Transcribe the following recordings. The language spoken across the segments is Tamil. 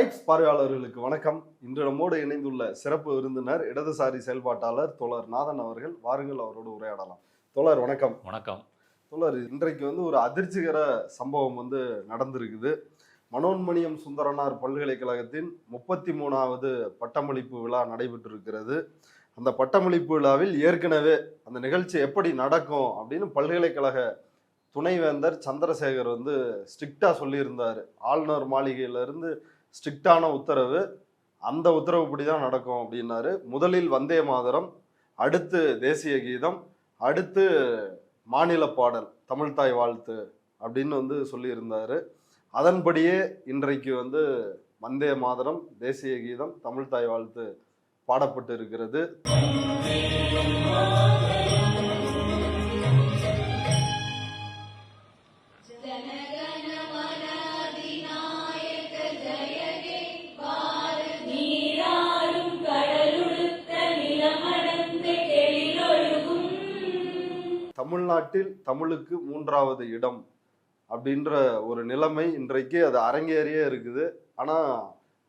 ரைட்ஸ் பார்வையாளர்களுக்கு வணக்கம். இன்று நம்மோடு இணைந்துள்ள சிறப்பு விருந்தினர் இடதுசாரி செயல்பாட்டாளர் தோழர் நாதன் அவர்கள். வாருங்கள், அவரோடு உரையாடலாம். தோழர் வணக்கம். வணக்கம். தோழர், இன்றைக்கு ஒரு அதிர்ச்சிகர சம்பவம் நடந்திருக்குது. மனோன்மணியம் சுந்தரனார் பல்கலைக்கழகத்தின் 33வது பட்டமளிப்பு விழா நடைபெற்று இருக்கிறது. அந்த பட்டமளிப்பு விழாவில் ஏற்கனவே அந்த நிகழ்ச்சி எப்படி நடக்கும் அப்படின்னு பல்கலைக்கழக துணைவேந்தர் சந்திரசேகர் ஸ்ட்ரிக்டா சொல்லியிருந்தார். ஆளுநர் மாளிகையிலிருந்து ஸ்ட்ரிக்டான உத்தரவு, அந்த உத்தரவுப்படி தான் நடக்கும் அப்படின்னாரு. முதலில் வந்தே மாதரம், அடுத்து தேசிய கீதம், அடுத்து மாநில பாடல் தமிழ்தாய் வாழ்த்து அப்படின்னு சொல்லியிருந்தாரு. அதன்படியே இன்றைக்கு வந்தே மாதரம், தேசிய கீதம், தமிழ்தாய் வாழ்த்து பாடப்பட்டு இருக்கிறது. தமிழ்நாட்டில் தமிழுக்கு 3வது இடம் அப்படின்ற ஒரு நிலைமை இன்றைக்கு அது அரங்கேறியே இருக்குது. ஆனா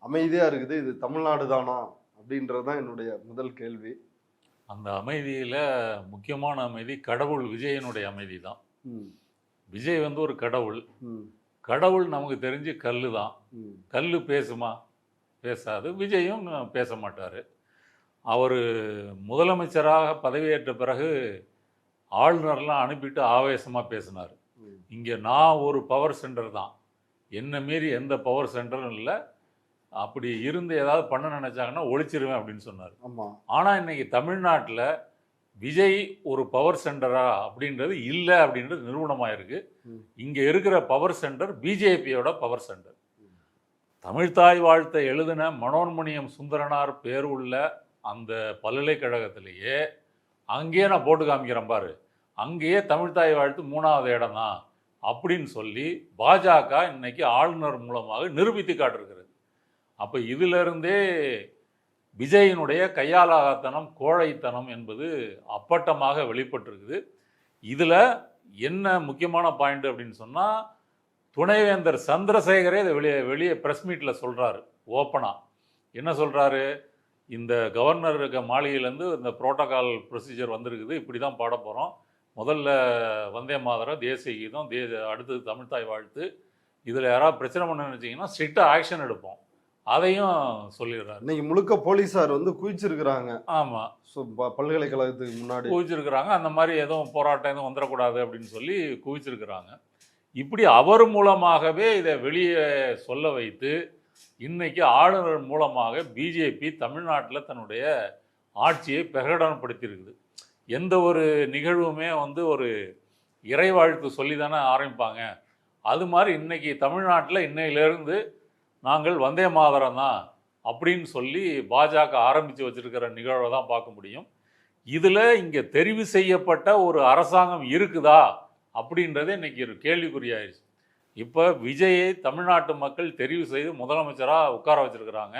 அமைதியா இருக்குது. இது தமிழ்நாடு தானா அப்படின்றதுதான் என்னுடைய முதல் கேள்வி. அந்த அமைதியில முக்கியமான அமைதி கடவுள் விஜயனுடைய அமைதி தான். விஜய் ஒரு கடவுள். கடவுள் நமக்கு தெரிஞ்சு கல்லு தான். கல்லு பேசுமா? பேசாது. விஜயும் பேச மாட்டார். அவர் முதலமைச்சராக பதவியேற்ற பிறகு ஆளுநர்லாம் அனுப்பிட்டு ஆவேசமாக பேசினார். இங்கே நான் ஒரு பவர் சென்டர் தான், என்ன மீறி எந்த பவர் சென்டரும் இல்லை, அப்படி இருந்து ஏதாவது பண்ண நினைச்சாங்கன்னா ஒழிச்சிருவேன் அப்படின்னு சொன்னார். ஆனால் இன்னைக்கு தமிழ்நாட்டில் விஜய் ஒரு பவர் சென்டரா அப்படின்றது இல்லை அப்படின்றது நிரூபணமாக இருக்கு. இங்கே இருக்கிற பவர் சென்டர் பிஜேபியோட பவர் சென்டர். தமிழ்தாய் வாழ்த்தை எழுதின மனோன்மணியம் சுந்தரனார் பேர் உள்ள அந்த பல்கலைக்கழகத்திலேயே அங்கேயே நான் போட்டு காமிக்கிறேன் பாரு, அங்கேயே தமிழ்தாய் வாழ்த்து 3வது இடம் தான் அப்படின்னு சொல்லி பாஜக இன்னைக்கு ஆளுநர் மூலமாக நிரூபித்து காட்டிருக்கிறது. அப்போ இதிலிருந்தே விஜயினுடைய கையாலாகத்தனம், கோழைத்தனம் என்பது அப்பட்டமாக வெளிப்பட்டிருக்குது. இதில் என்ன முக்கியமான பாயிண்ட் அப்படின்னு சொன்னால், துணைவேந்தர் சந்திரசேகரே இதை வெளியே ப்ரெஸ் மீட்டில் சொல்கிறாரு. ஓப்பனாக என்ன சொல்கிறாரு? இந்த கவர்னர் மாளிகையிலேருந்து இந்த புரோட்டோகால் ப்ரொசீஜர் வந்திருக்குது, இப்படி தான் பாட போகிறோம். முதல்ல வந்தே மாதரம், தேசிய கீதம், அடுத்தது தமிழ்தாய் வாழ்த்து. இதில் யாராவது பிரச்சனை பண்ண நினச்சிங்கன்னா ஸ்ட்ரிக்டாக ஆக்ஷன் எடுப்போம், அதையும் சொல்லிடுறாரு. இன்னைக்கு முழுக்க போலீஸார் குவிச்சிருக்கிறாங்க. ஆமாம், பல்கலைக்கழகத்துக்கு முன்னாடி குவிச்சிருக்கிறாங்க. அந்த மாதிரி எதுவும் போராட்டம் எதுவும் வந்துடக்கூடாது அப்படின்னு சொல்லி குவிச்சிருக்கிறாங்க. இப்படி அவர் மூலமாகவே இதை வெளியே சொல்ல வைத்து இன்னைக்கு ஆளுநர் மூலமாக பிஜேபி தமிழ்நாட்டில் தன்னுடைய ஆட்சியை பிரகடனப்படுத்தியிருக்குது. எந்த ஒரு நிகழ்வுமே ஒரு இறைவாழ்த்து சொல்லி தானே ஆரம்பிப்பாங்க. அது மாதிரி இன்னைக்கு தமிழ்நாட்டில் இன்னையிலேருந்து நாங்கள் வந்தே மாதரம் தான் அப்படின்னு சொல்லி பாஜக ஆரம்பித்து வச்சிருக்கிற நிகழ்வை தான் பார்க்க முடியும். இதில் இங்கே தெரிவு செய்யப்பட்ட ஒரு அரசாங்கம் இருக்குதா அப்படின்றதே இன்னைக்கு ஒரு கேள்விக்குறியாயிருச்சு. இப்போ விஜயை தமிழ்நாட்டு மக்கள் தெரிவு செய்து முதலமைச்சராக உட்கார வச்சிருக்கிறாங்க.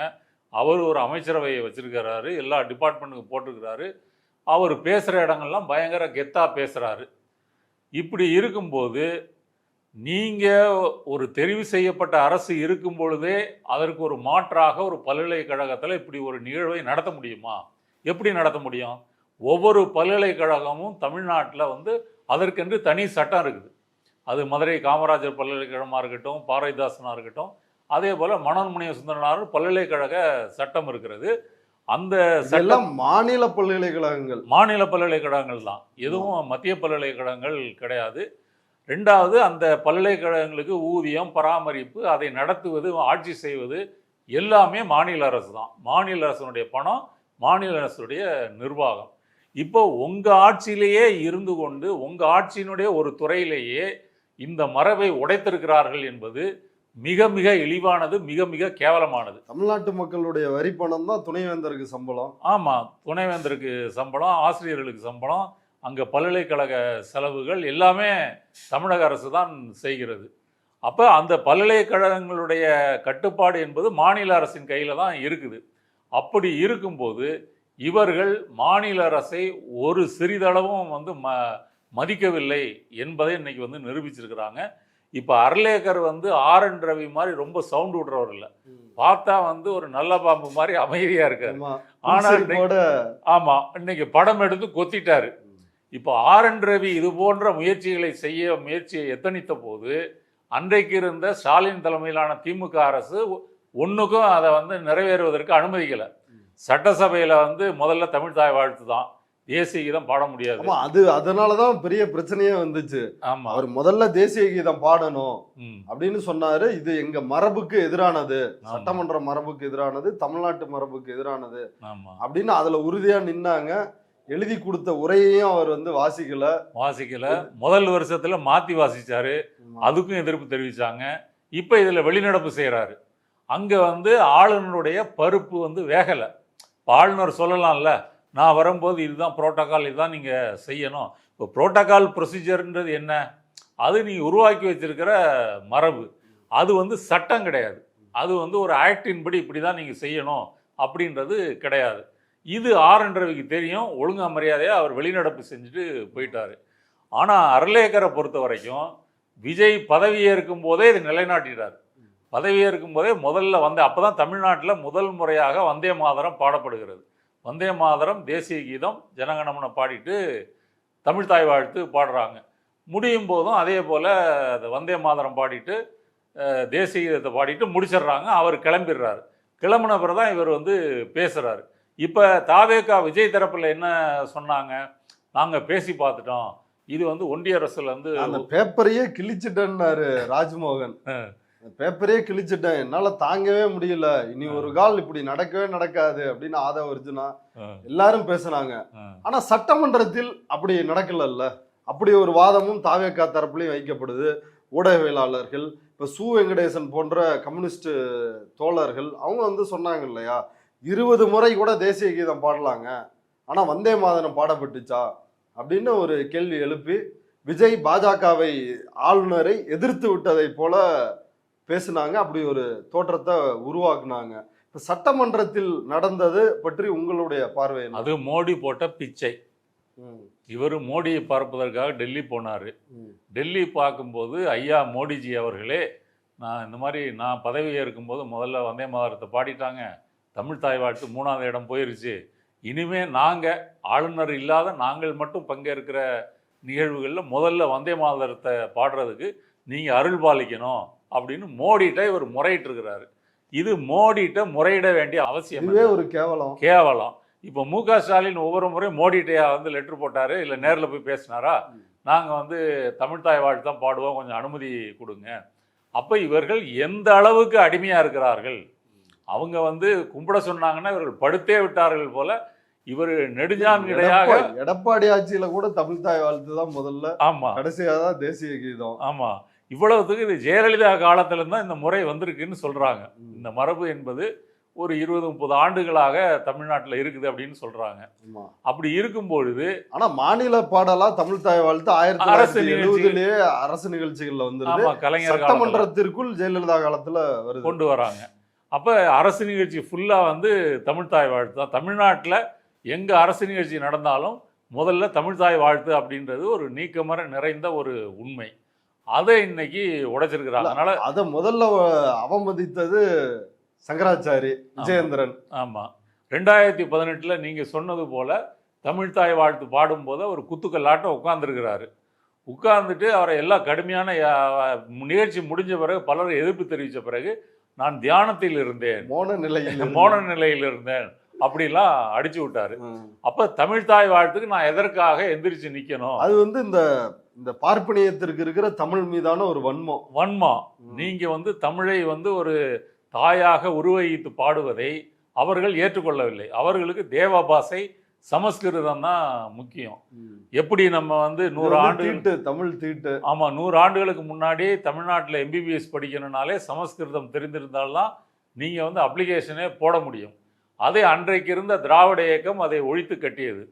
அவர் ஒரு அமைச்சரவையை வச்சிருக்கிறாரு, எல்லா டிபார்ட்மெண்ட்டுக்கும் போட்டிருக்கிறாரு. அவர் பேசுகிற இடங்கள்லாம் பயங்கர கெத்தாக பேசுகிறாரு. இப்படி இருக்கும்போது நீங்கள் ஒரு தெரிவு செய்யப்பட்ட அரசு இருக்கும் பொழுதே அதற்கு ஒரு மாற்றாக ஒரு பல்கலைக்கழகத்தில் இப்படி ஒரு நிகழ்வை நடத்த முடியுமா? எப்படி நடத்த முடியும்? ஒவ்வொரு பல்கலைக்கழகமும் தமிழ்நாட்டில் அதற்கென்று தனி சட்டம் இருக்குது. அது மதுரை காமராஜர் பல்கலைக்கழகமாக இருக்கட்டும், பாரதிதாசனாக இருக்கட்டும், அதே போல் மனோன்மணியம் சுந்தரனார் பல்கலைக்கழக சட்டம் இருக்கிறது. அந்த சட்டம் மாநில பல்கலைக்கழகங்கள், மாநில பல்கலைக்கழகங்கள் தான், எதுவும் மத்திய பல்கலைக்கழகங்கள் கிடையாது. ரெண்டாவது, அந்த பல்கலைக்கழகங்களுக்கு ஊதியம், பராமரிப்பு, அதை நடத்துவது, ஆட்சி செய்வது எல்லாமே மாநில அரசு தான். மாநில அரசனுடைய பணம், மாநில அரசுடைய நிர்வாகம். இப்போ உங்கள் ஆட்சியிலேயே இருந்து கொண்டு உங்கள் ஆட்சியினுடைய ஒரு துறையிலேயே இந்த மரபை உடைத்திருக்கிறார்கள் என்பது மிக மிக இழிவானது, மிக மிக கேவலமானது. தமிழ்நாட்டு மக்களுடைய வரி பணம் தான் துணைவேந்தருக்கு சம்பளம். ஆமாம், துணைவேந்தருக்கு சம்பளம், ஆசிரியர்களுக்கு சம்பளம், அங்கே பல்கலைக்கழக செலவுகள் எல்லாமே தமிழக அரசு தான் செய்கிறது. அப்போ அந்த பல்கலைக்கழகங்களுடைய கட்டுப்பாடு என்பது மாநில அரசின் கையில் தான் இருக்குது. அப்படி இருக்கும்போது இவர்கள் மாநில அரசை ஒரு சிறிதளவும் மதிக்கவில்லை என்பதை இன்னைக்கு நிரூபிச்சிருக்கிறாங்க. இப்போ அர்லேக்கர் ஆர் என் ரவி மாதிரி ரொம்ப சவுண்ட் விடுறவர் இல்லை. பார்த்தா வந்து ஒரு நல்ல பாம்பு மாதிரி அமைதியா இருக்காரு. ஆமா. ஆனா புன்சிரிப்போட ஆமா, இன்னைக்கு படம் எடுத்து கொத்திட்டாரு. இப்போ ஆர்.என். ரவி இது போன்ற முயற்சிகளை செய்ய முயற்சியை எத்தனித்த போது அன்றைக்கு இருந்த ஸ்டாலின் தலைமையிலான திமுக அரசு ஒன்றுக்கும் அதை வந்து நிறைவேறுவதற்கு அனுமதிக்கலை. சட்டசபையில் வந்து முதல்ல தமிழ் தாய் வாழ்த்து தான், தேசிய கீதம் பாட முடியாது. ஆமா, அது அதனாலதான் பெரிய பிரச்சனையே வந்துச்சு. ஆமா, அவர் முதல்ல தேசிய கீதம் பாடணும் அப்படின்னு சொன்னாரு. இது எங்க மரபுக்கு எதிரானது, சட்டமன்ற மரபுக்கு எதிரானது, தமிழ்நாட்டு மரபுக்கு எதிரானது அப்படின்னு அதுல உறுதியா நின்னாங்க. எழுதி கொடுத்த உரையையும் அவர் வந்து வாசிக்கல. முதல் வருஷத்துல மாத்தி வாசிச்சாரு, அதுக்கும் எதிர்ப்பு தெரிவிச்சாங்க. இப்ப இதுல வெளிநடப்பு செய்யறாரு. அங்க வந்து ஆளுநருடைய பருப்பு வந்து வேகலை. ஆளுநர் சொல்லலாம்ல, நான் வரும்போது இதுதான் புரோட்டோகால், இதுதான் நீங்கள் செய்யணும். இப்போ புரோட்டோகால் ப்ரொசீஜர்ன்றது என்ன? அது நீங்கள் உருவாக்கி வச்சிருக்கிற மரபு, அது வந்து சட்டம் கிடையாது. அது வந்து ஒரு ஆக்டின் படி இப்படி தான் நீங்கள் செய்யணும் அப்படின்றது கிடையாது. இது ஆர்.என். ரவிக்கு தெரியும். ஒழுங்கா மரியாதையாக அவர் வெளிநடப்பு செஞ்சுட்டு போயிட்டார். ஆனால் அர்லேக்கரை பொறுத்த வரைக்கும் விஜய் பதவியேற்கும் போதே இது நிலைநாட்டிட்டார். பதவியேற்கும் போதே முதல்ல அப்போ தான் தமிழ்நாட்டில் முதல் முறையாக வந்தே மாதரம் பாடப்படுகிறது. வந்தே மாதரம், தேசிய கீதம், ஜனகணமனை பாடிட்டு தமிழ் தாய் வாழ்த்து பாடுறாங்க. முடியும் போதும் அதே போல் வந்தே மாதரம் பாடிட்டு தேசிய கீதத்தை பாடிட்டு முடிச்சிடுறாங்க. அவர் கிளம்பிடுறாரு. கிளம்புன பிறகு தான் இவர் வந்து பேசுகிறாரு. இப்போ தாவேகா விஜய் தரப்பில் என்ன சொன்னாங்க? நாங்கள் பேசி பார்த்துட்டோம், இது வந்து ஒன்றிய அரசுல வந்து அந்த பேப்பரையே கிழிச்சிட்டேன்னாரு ராஜ்மோகன். பேப்பரே கிழிச்சிட்டேன், என்னால தாங்கவே முடியல, இனி ஒரு கால் இப்படி நடக்கவே நடக்காது அப்படின்னு ஆதவ அர்ஜுனா எல்லாரும் பேசினாங்க. ஆனா சட்டமன்றத்தில் அப்படி நடக்கல. அப்படி ஒரு வாதமும் தாவேகா தரப்புலையும் வைக்கப்படுது. ஊடகவியலாளர்கள், இப்ப சு வெங்கடேசன் போன்ற கம்யூனிஸ்ட் தோழர்கள் அவங்க வந்து சொன்னாங்க இல்லையா, 20 முறை கூட தேசிய கீதம் பாடலாங்க, ஆனா வந்தே மாதரம் பாடப்பட்டுச்சா அப்படின்னு ஒரு கேள்வி எழுப்பி விஜய் பாஜகவை, ஆளுநரை எதிர்த்து விட்டதை போல பேசினாங்க. அப்படி ஒரு தோற்றத்தை உருவாக்குனாங்க. இப்ப சட்டமன்றத்தில் நடந்தது பற்றி உங்களுடைய பார்வை? அது மோடி போட்ட பிச்சை. இவர் மோடியை பார்ப்பதற்காக டெல்லி போனார். டெல்லி பார்க்கும்போது ஐயா மோடிஜி அவர்களே, நான் இந்த மாதிரி நான் பதவி ஏற்கும்போது முதல்ல வந்தே மாதரத்தை பாடிட்டாங்க, தமிழ் தாய் வாழ்த்து 3ஆவது இடம் போயிருச்சு, இனிமே நாங்கள் ஆளுநர் இல்லாத நாங்கள் மட்டும் பங்கேற்கிற நிகழ்வுகளில் முதல்ல வந்தே மாதரத்தை பாடுறதுக்கு நீங்கள் அருள் பாலிக்கணும் அப்படின்னு மோடிட்ட இவர் முறையிட்டு இருக்கிறாரு. இது மோடிட்ட முறையிட வேண்டிய அவசியம் ஒரு கேவலம். இப்போ மு.க. ஸ்டாலின் ஒவ்வொரு முறையும் மோடிட்டையா வந்து லெட்டர் போட்டாரு, இல்லை நேரில் போய் பேசினாரா, நாங்கள் வந்து தமிழ் தாய் வாழ்த்து தான் பாடுவோம், கொஞ்சம் அனுமதி கொடுங்க. அப்போ இவர்கள் எந்த அளவுக்கு அடிமையாக இருக்கிறார்கள். அவங்க வந்து கும்பிட சொன்னாங்கன்னா இவர்கள் படுத்தே விட்டார்கள் போல. இவர் நெடுஞ்சான் கிடையாக எடப்பாடி ஆட்சியில கூட தமிழ் தாய் வாழ்த்து தான் முதல்ல, ஆமா, கடைசியாக தான் தேசிய கீதம். ஆமா, இவ்வளவுத்துக்கு இது ஜெயலலிதா காலத்துல தான் இந்த முறை வந்திருக்குன்னு சொல்றாங்க. இந்த மரபு என்பது ஒரு 20-30 ஆண்டுகளாக தமிழ்நாட்டில் இருக்குது அப்படின்னு சொல்றாங்க. அப்படி இருக்கும் பொழுது ஆனா மாநில பாடலா தமிழ் தாய் வாழ்த்து 1970 அரசு நிகழ்ச்சிகள்ல வந்து கலைஞர் சட்டமன்றத்திற்குள் ஜெயலலிதா காலத்துல கொண்டு வராங்க. அப்ப அரசு நிகழ்ச்சி ஃபுல்லா வந்து தமிழ் தாய் வாழ்த்து தான். தமிழ்நாட்டில் எங்க அரசு நிகழ்ச்சி நடந்தாலும் முதல்ல தமிழ் தாய் வாழ்த்து அப்படின்றது ஒரு நீக்கமர நிறைந்த ஒரு உண்மை. அதை இன்னைக்கு உடைச்சிருக்கிறாங்க. அதனால அதை முதல்ல அவமதித்தது சங்கராச்சாரி, விஜயேந்திரன். ஆமா, 2018 நீங்க சொன்னது போல தமிழ் தாய் வாழ்த்து பாடும்போது ஒரு குத்துக்கல்லாட்டம் உட்கார்ந்துருக்கிறாரு. உட்கார்ந்துட்டு அவரை எல்லாம் கடுமையான நிகழ்ச்சி முடிஞ்ச பிறகு பலர் எதிர்ப்பு தெரிவித்த பிறகு நான் தியானத்தில் இருந்தேன், மோன நிலையில் இருந்தேன் அப்படிலாம் அடிச்சு விட்டாரு. அப்ப தமிழ் தாய் வாழ்த்துக்கு நான் எதற்காக எந்திரிச்சு நிக்கணும்? அது வந்து இந்த பார்ப்பனியத்திற்கு இருக்கிற தமிழ் மீதான ஒரு வன்மம். நீங்க வந்து தமிழை வந்து ஒரு தாயாக உருவகித்து பாடுவதை அவர்கள் ஏற்றுக்கொள்ளவில்லை. அவர்களுக்கு தேவபாசை, சமஸ்கிருதம் தான் முக்கியம். எப்படி நம்ம வந்து 100 ஆண்டு தமிழ் தீட்டு, ஆமா, 100 ஆண்டுகளுக்கு முன்னாடி தமிழ்நாட்டில் MBBS படிக்கணும்னாலே சமஸ்கிருதம் தெரிந்திருந்தால்தான் நீங்க வந்து அப்ளிகேஷனே போட முடியும். அதை அன்றைக்கு இருந்த திராவிட இயக்கம் அதை ஒழித்து கட்டியது.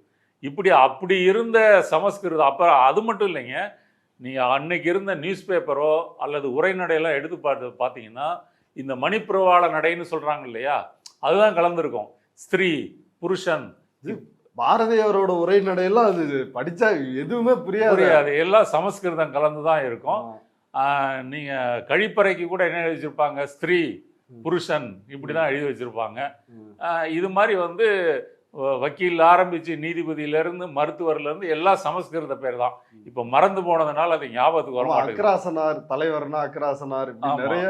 அப்படி இருந்த சமஸ்கிருதம். அப்போ அது மட்டும் இல்லைங்க, நீங்கள் அன்னைக்கு இருந்த நியூஸ் பேப்பரோ அல்லது உரைநடையெல்லாம் எடுத்து பார்த்தீங்கன்னா இந்த மணிப்பிரவாள நடைன்னு சொல்கிறாங்க இல்லையா, அதுதான் கலந்துருக்கும். ஸ்திரீ, புருஷன். பாரதியாரோட உரைநடையெல்லாம் அது படித்தா எதுவுமே புரியாது. எல்லாம் சமஸ்கிருதம் கலந்து தான் இருக்கும். நீங்கள் கழிப்பறைக்கு கூட என்ன எழுதிச்சிருப்பாங்க, ஸ்திரீ, புருஷன் இப்படிதான் எழுதி வச்சிருப்பாங்க. இது மாதிரி வந்து வக்கீல் ஆரம்பிச்சு நீதிபதியிலிருந்து மருத்துவர்லேருந்து எல்லாம் சமஸ்கிருத பேர் தான். இப்போ மறந்து போனதுனால அது ஞாபகத்துக்கு வர மாட்டேங்குது. அக்ராசனார் தலைவர்னா அக்ராசனார் நிறைய.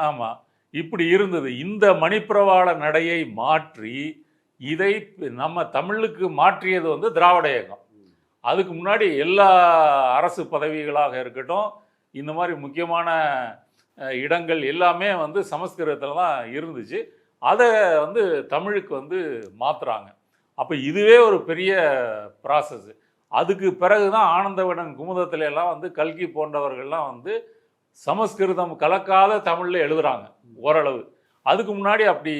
ஆமா, இப்படி இருந்தது. இந்த மணிப்பிரவாள நடையை மாற்றி இதை நம்ம தமிழுக்கு மாற்றியது வந்து திராவிட இயக்கம். அதுக்கு முன்னாடி எல்லா அரசு பதவிகளாக இருக்கட்டும், இந்த மாதிரி முக்கியமான இடங்கள் எல்லாமே வந்து சமஸ்கிருதத்தில் தான் இருந்துச்சு. அதை வந்து தமிழுக்கு வந்து மாற்றுறாங்க. அப்போ இதுவே ஒரு பெரிய ப்ராசஸ். அதுக்கு பிறகு தான் ஆனந்தவிடன் குமுதத்துல எல்லாம் வந்து கல்கி போன்றவர்கள்லாம் வந்து சமஸ்கிருதம் கலக்காத தமிழில் எழுதுகிறாங்க ஓரளவு. அதுக்கு முன்னாடி அப்படி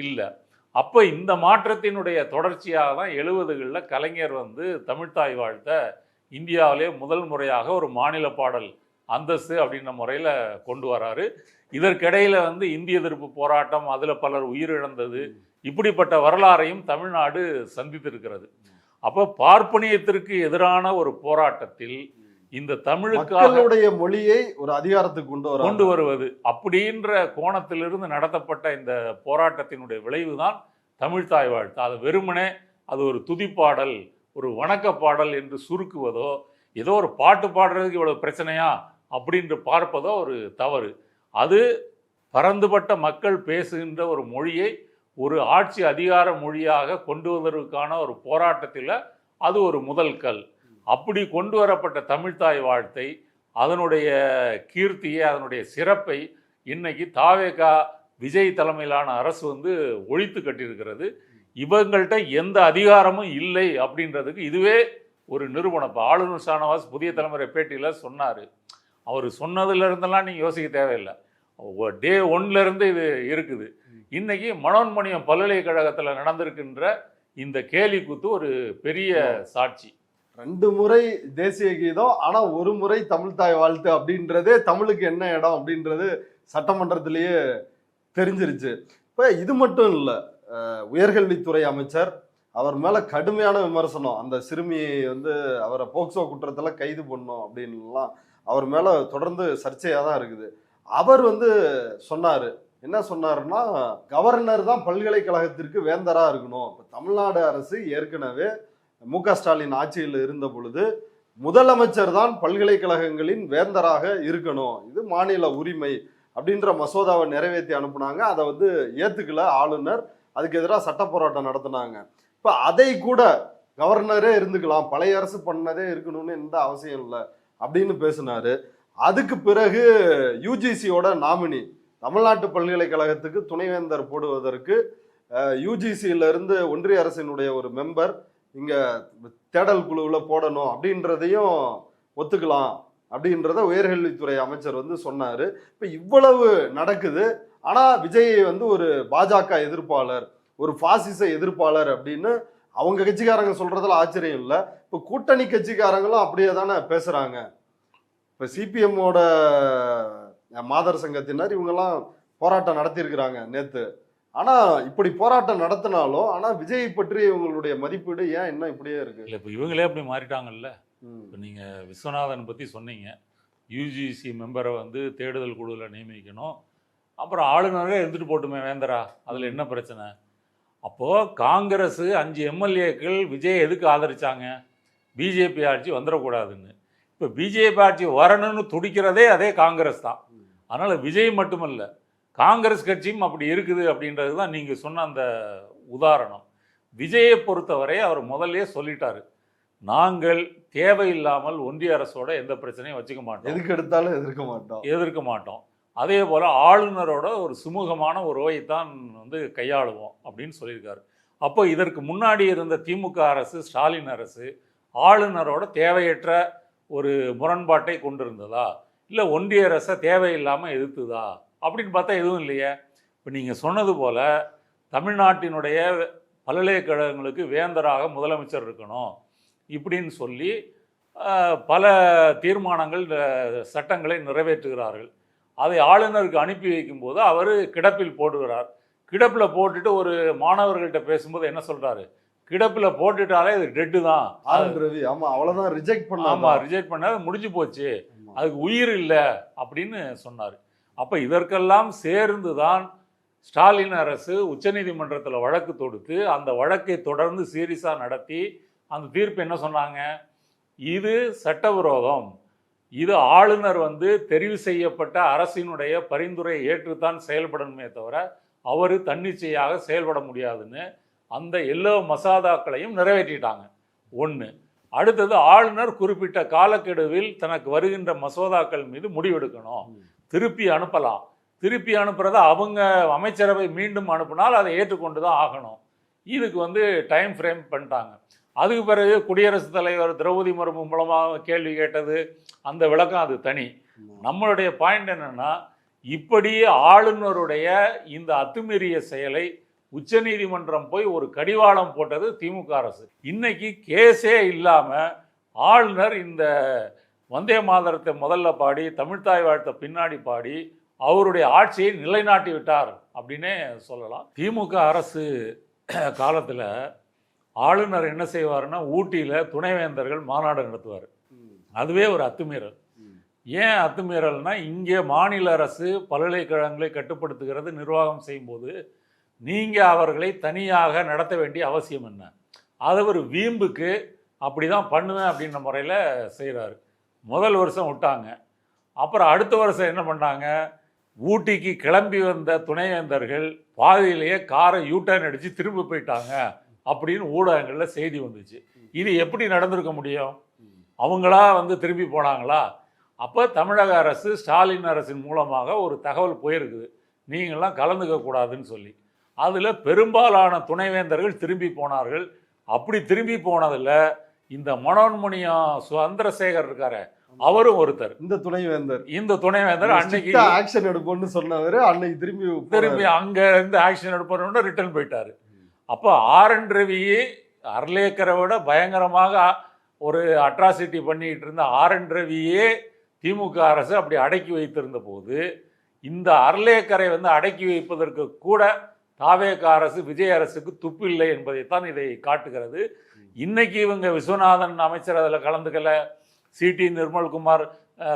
இல்லை. அப்போ இந்த மாற்றத்தினுடைய தொடர்ச்சியாக தான் 70களில் கலைஞர் வந்து தமிழ்த்தாய் வாழ்த்த இந்தியாவிலே முதல் முறையாக ஒரு மாநில பாடல் அந்தஸ்து அப்படின்ற முறையில் கொண்டு வராரு. இதற்கிடையில் வந்து இந்திய எதிர்ப்பு போராட்டம், அதில் பலர் உயிரிழந்தது, இப்படிப்பட்ட வரலாறையும் தமிழ்நாடு சந்தித்திருக்கிறது. அப்போ பார்ப்பனியத்திற்கு எதிரான ஒரு போராட்டத்தில் இந்த தமிழுக்காக மொழியை ஒரு அதிகாரத்துக்கு கொண்டு வருவது அப்படின்ற கோணத்திலிருந்து நடத்தப்பட்ட இந்த போராட்டத்தினுடைய விளைவுதான் தமிழ்த்தாய் வாழ்த்து. அது வெறுமனே அது ஒரு துதிப்பாடல், ஒரு வணக்க பாடல் என்று சுருக்குவதோ, ஏதோ ஒரு பாட்டு பாடுறதுக்கு இவ்வளவு பிரச்சனையா அப்படின்று பார்ப்பதோ ஒரு தவறு. அது பரந்துபட்ட மக்கள் பேசுகின்ற ஒரு மொழியை ஒரு ஆட்சி அதிகார மொழியாக கொண்டு வருவதற்கான ஒரு போராட்டத்தில் அது ஒரு முதல் கல். அப்படி கொண்டு வரப்பட்ட தமிழ்த்தாய் வாழ்த்தை, அதனுடைய கீர்த்தியை, அதனுடைய சிறப்பை இன்னைக்கு தாவேகா விஜய் தலைமையிலான அரசு வந்து ஒழித்து கட்டியிருக்கிறது. இவங்கள்ட்ட எந்த அதிகாரமும் இல்லை அப்படின்றதுக்கு இதுவே ஒரு நிரூபணம். இப்போ ஆளுநர் ஷானவாஸ் புதிய தலைமுறை பேட்டியில் சொன்னார். அவர் சொன்னதுலேருந்தெல்லாம் நீங்கள் யோசிக்க தேவையில்லை. டே 1லேருந்து இது இருக்குது. இன்னைக்கு மனோன்மணியம் பல்கலைக்கழகத்தில் நடந்திருக்கின்ற இந்த கேலி கூத்து ஒரு பெரிய சாட்சி. 2 முறை தேசிய கீதம், ஆனா ஒரு முறை தமிழ்த்தாய் வாழ்த்து அப்படின்றதே தமிழுக்கு என்ன இடம் அப்படின்றது சட்டமன்றத்திலேயே தெரிஞ்சிருச்சு. இப்ப இது மட்டும் இல்லை, உயர்கல்வித்துறை அமைச்சர் அவர் மேல கடுமையான விமர்சனம். அந்த சிறுமியை வந்து அவரை போக்சோ குற்றத்துல கைது பண்ணோம் அப்படின்லாம் அவர் மேல தொடர்ந்து சர்ச்சையா தான் இருக்குது. அவர் வந்து சொன்னாரு, என்ன சொன்னாருன்னா, கவர்னர் தான் பல்கலைக்கழகத்திற்கு வேந்தரா இருக்கணும். இப்போ தமிழ்நாடு அரசு ஏற்கனவே மு.க. ஸ்டாலின் ஆட்சியில் இருந்த பொழுது முதலமைச்சர் தான் பல்கலைக்கழகங்களின் வேந்தராக இருக்கணும், இது மாநில உரிமை அப்படின்ற மசோதாவை நிறைவேற்றி அனுப்புனாங்க. அதை வந்து ஏத்துக்கல ஆளுநர், அதுக்கு எதிராக சட்ட போராட்டம் நடத்தினாங்க. இப்போ அதை கூட கவர்னரே இருந்துக்கலாம், பழைய அரசு பண்ணதே இருக்கணும்னு எந்த அவசியம் இல்லை அப்படின்னு பேசினாரு. அதுக்கு பிறகு யூஜிசியோட நாமினி தமிழ்நாட்டு பல்கலைக்கழகத்துக்கு துணைவேந்தர் போடுவதற்கு யூஜிசியில இருந்து ஒன்றிய அரசினுடைய ஒரு மெம்பர் இங்க தேடல் குழுவில் போடணும் அப்படின்றதையும் ஒத்துக்கலாம் அப்படின்றத உயர்கல்வித்துறை அமைச்சர் வந்து சொன்னாரு. இப்ப இவ்வளவு நடக்குது. ஆனா விஜய் வந்து ஒரு பாஜக எதிர்ப்பாளர், ஒரு பாசிச எதிர்ப்பாளர் அப்படின்னு அவங்க கட்சிக்காரங்க சொல்றதுல ஆச்சரியம் இல்லை. இப்ப கூட்டணி கட்சிக்காரங்களும் அப்படியே தானே பேசுறாங்க. இப்ப சிபிஎம்மோட மாதர் சங்கத்தினர் இவங்கெல்லாம் போராட்டம் நடத்தியிருக்கிறாங்க நேத்து. ஆனா இப்படி போராட்டம் நடத்தினாலும் ஆனா விஜய் பற்றி இவங்களுடைய மதிப்பீடு ஏன் என்ன இப்படியே இருக்கு? இல்லை, இப்போ இவங்களே அப்படி மாறிட்டாங்கல்ல. இப்போ நீங்கள் விஸ்வநாதன் பற்றி சொன்னீங்க, யூஜிசி மெம்பரை வந்து தேடுதல் குழுவில் நியமிக்கணும், அப்புறம் ஆளுநரே இருந்துட்டு போட்டுமே வேந்தரா, அதில் என்ன பிரச்சனை? அப்போது காங்கிரஸ் 5 எம்எல்ஏக்கள் விஜய் எதுக்கு ஆதரிச்சாங்க? பிஜேபி ஆட்சி வந்துடக்கூடாதுன்னு. இப்போ பிஜேபி ஆட்சி வரணும்னு துடிக்கிறதே அதே காங்கிரஸ் தான். அதனால் விஜய் மட்டுமல்ல, காங்கிரஸ் கட்சியும் அப்படி இருக்குது அப்படின்றது தான் நீங்கள் சொன்ன அந்த உதாரணம். விஜயை பொறுத்தவரை அவர் முதல்ல சொல்லிட்டாரு, நாங்கள் தேவையில்லாமல் ஒன்றிய அரசோட எந்த பிரச்சனையும் வச்சுக்க மாட்டோம், எதுக்கு எடுத்தாலும் எதிர்க்க மாட்டோம். அதே போல் ஆளுநரோட ஒரு சுமூகமான உறவைத்தான் வந்து கையாளுவோம் அப்படின்னு சொல்லியிருக்காரு. அப்போ இதற்கு முன்னாடி இருந்த திமுக அரசு, ஸ்டாலின் அரசு ஆளுநரோட தேவையற்ற ஒரு முரண்பாட்டை கொண்டிருந்ததா, இல்லை ஒன்றிய அரசை தேவையில்லாமல் எதிர்த்துதா அப்படின்னு பார்த்தா எதுவும் இல்லையே. இப்போ நீங்கள் சொன்னது போல் தமிழ்நாட்டினுடைய பல்கலைக்கழகங்களுக்கு வேந்தராக முதலமைச்சர் இருக்கணும் இப்படின்னு சொல்லி பல தீர்மானங்கள், சட்டங்களை நிறைவேற்றுகிறார்கள். அதை ஆளுநருக்கு அனுப்பி வைக்கும்போது அவர் கிடப்பில் போடுகிறார். கிடப்பில் போட்டுட்டு ஒரு மாணவர்கள்ட்ட பேசும்போது என்ன சொல்கிறாரு, கிடப்பில் போட்டுட்டாலே இது டெட்டு தான், அவ்வளோதான், ரிஜெக்ட் பண்ண முடிஞ்சு போச்சு, அதுக்கு உயிர் இல்லை அப்படின்னு சொன்னார். அப்போ இதற்கெல்லாம் சேர்ந்து தான் ஸ்டாலின் அரசு உச்சநீதிமன்றத்தில் வழக்கு தொடுத்து அந்த வழக்கை தொடர்ந்து சீரியஸாக நடத்தி அந்த தீர்ப்பு என்ன சொன்னாங்க, இது சட்டவிரோதம், இது ஆளுநர் தெரிவு செய்யப்பட்ட அரசினுடைய பரிந்துரையை ஏற்றுத்தான் செயல்படணுமே தவிர அவர் தன்னிச்சையாக செயல்பட முடியாதுன்னு அந்த எல்லா மசோதாக்களையும் நிறைவேற்றிட்டாங்க. ஒன்று. அடுத்தது, ஆளுநர் குறிப்பிட்ட காலக்கெடுவில் தனக்கு வருகின்ற மசோதாக்கள் மீது முடிவெடுக்கணும், திருப்பி அனுப்பலாம். திருப்பி அனுப்புறத அவங்க அமைச்சரவை மீண்டும் அனுப்பினால் அதை ஏற்றுக்கொண்டு தான் ஆகணும். இதுக்கு டைம் ஃப்ரேம் பண்ணிட்டாங்க. அதுக்கு பிறகு குடியரசுத் தலைவர் திரௌபதி முர்மு மூலமாக கேள்வி கேட்டது, அந்த விளக்கம் அது தனி. நம்மளுடைய பாயிண்ட் என்னன்னா, இப்படி ஆளுநருடைய இந்த அத்துமீறிய செயலை உச்சநீதிமன்றம் போய் ஒரு கடிவாளம் போட்டது திமுக அரசு. இன்னைக்கு கேஸே இல்லாமல் ஆளுநர் இந்த வந்தே மாதரத்தை முதல்ல பாடி தமிழ்தாய் வாழ்த்தை பின்னாடி பாடி அவருடைய ஆட்சியை நிலைநாட்டி விட்டார் அப்படின்னே சொல்லலாம். திமுக அரசு காலத்தில் ஆளுநர் என்ன செய்வார்னா, ஊட்டியில் துணைவேந்தர்கள் மாநாடு நடத்துவார். அதுவே ஒரு அத்துமீறல். ஏன் அத்துமீறல்னா, இங்கே மாநில அரசு பல்கலைக்கழகங்களை கட்டுப்படுத்துகிறது, நிர்வாகம் செய்யும்போது நீங்கள் அவர்களை தனியாக நடத்த வேண்டிய அவசியம் என்ன? அதை ஒரு வீம்புக்கு அப்படி தான் பண்ணுவேன் அப்படின்ற முறையில் செய்கிறாரு. முதல் வருஷம் விட்டாங்க. அப்புறம் அடுத்த வருஷம் என்ன பண்ணாங்க, ஊட்டிக்கு கிளம்பி வந்த துணைவேந்தர்கள் பாதியிலேயே காரை யூட்டர்ன் அடித்து திரும்பி போயிட்டாங்க அப்படின்னு ஊடகங்களில் செய்தி வந்துச்சு. இது எப்படி நடந்திருக்க முடியும்? அவங்களா திரும்பி போனாங்களா? அப்போ தமிழக அரசு ஸ்டாலின் அரசின் மூலமாக ஒரு தகவல் போயிருக்குது, நீங்களாம் கலந்துக்க கூடாதுன்னு சொல்லி. அதில் பெரும்பாலான துணைவேந்தர்கள் திரும்பி போனார்கள். அப்படி திரும்பி போனதில் இந்த மனோன்மணியம் சந்திரசேகர் இருக்காரு, அவரும் ஒருத்தர். இந்த துணைவேந்தர் அன்னைக்கு ஆக்ஷன் எடுப்போம்னு சொன்னவர் அன்னைக்கு திரும்பி அங்க இருந்து ஆக்ஷன் எடுப்போம்னு ரிட்டர்ன் போயிட்டாரு. அப்போ ஆர்.என். ரவியை அர்லேக்கரை விட பயங்கரமாக ஒரு அட்ராசிட்டி பண்ணிட்டு இருந்த ஆர்.என். ரவியே திமுக அரசு அப்படி அடக்கி வைத்திருந்த போது, இந்த அர்லேக்கரை அடக்கி வைப்பதற்கு கூட தாவேக அரசு விஜய் அரசுக்கு துப்பு இல்லை என்பதைத்தான் இதை காட்டுகிறது. இன்னைக்கு இவங்க விஸ்வநாதன் அமைச்சர் அதில் கலந்துக்கல, சிடி நிர்மல்குமார்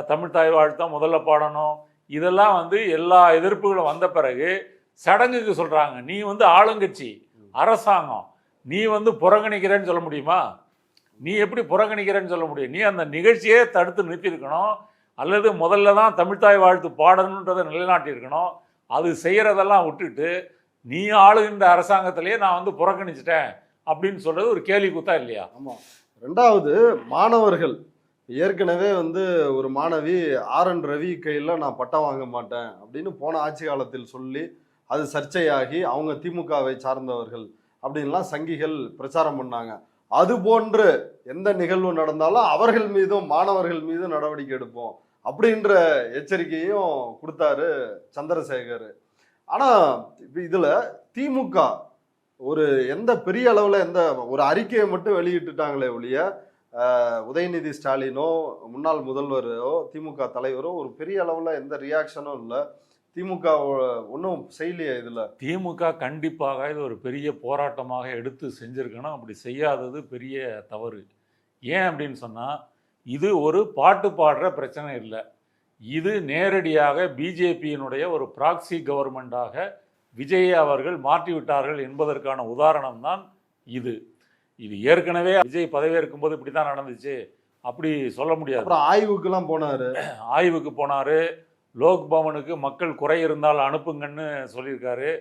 தமிழ்தாய் வாழ்த்தா முதல்ல பாடணும், இதெல்லாம் எல்லா எதிர்ப்புகளும் வந்த பிறகு சடங்குக்கு சொல்றாங்க. நீ ஆளுங்கட்சி அரசாங்கம், நீ புறக்கணிக்கிறேன்னு சொல்ல முடியுமா? நீ எப்படி புறக்கணிக்கிறேன்னு சொல்ல முடியும்? நீ அந்த நிகழ்ச்சியே தடுத்து நிறுத்தியிருக்கணும், அல்லது முதல்ல தான் தமிழ்தாய் வாழ்த்து பாடணுன்றதை நிலைநாட்டியிருக்கணும். அது செய்கிறதெல்லாம் விட்டுட்டு நீ ஆளுகின்ற அரசாங்கத்திலேயே நான் புறக்கணிச்சிட்டேன் அப்படின்னு சொல்றது ஒரு கேலி கூத்தா இல்லையா? ஆமாம். ரெண்டாவது, மாணவர்கள் ஏற்கனவே ஒரு மாணவி ஆர்.என். ரவி கையில் நான் பட்டம் வாங்க மாட்டேன் அப்படின்னு போன ஆட்சி காலத்தில் சொல்லி அது சர்ச்சையாகி அவங்க திமுகவை சார்ந்தவர்கள் அப்படின்லாம் சங்கிகள் பிரச்சாரம் பண்ணாங்க. அது போன்று எந்த நிகழ்வு நடந்தாலும் அவர்கள் மீதும் மாணவர்கள் மீதும் நடவடிக்கை எடுப்போம் அப்படின்ற எச்சரிக்கையும் கொடுத்தாரு சந்திரசேகர். ஆனால் இதில் திமுக ஒரு எந்த பெரிய அளவில் எந்த ஒரு அறிக்கையை மட்டும் வெளியிட்டுட்டாங்களே ஒழிய, உதயநிதி ஸ்டாலினோ முன்னாள் முதல்வரோ திமுக தலைவரோ ஒரு பெரிய அளவில் எந்த ரியாக்ஷனும் இல்லை. திமுக ஒன்றும் செய்யலையே. இதில் திமுக கண்டிப்பாக இது ஒரு பெரிய போராட்டமாக எடுத்து செஞ்சுருக்கணும். அப்படி செய்யாதது பெரிய தவறு. ஏன் அப்படின்னு சொன்னால், இது ஒரு பாட்டு பாடுற பிரச்சனை இல்லை. இது நேரடியாக பிஜேபியினுடைய ஒரு ப்ராக்சி கவர்மெண்டாக விஜய் அவர்கள் மாற்றிவிட்டார்கள் என்பதற்கான உதாரணம் தான் இது. இது ஏற்கனவே விஜய் பதவியேற்கும் போது இப்படி தான் நடந்துச்சு அப்படி சொல்ல முடியாது. அப்புறம் ஆய்வுக்கெல்லாம் போனார். ஆய்வுக்கு போனார். லோக் பவனுக்கு மக்கள் குறை இருந்தால் அனுப்புங்கன்னு சொல்லியிருக்காரு.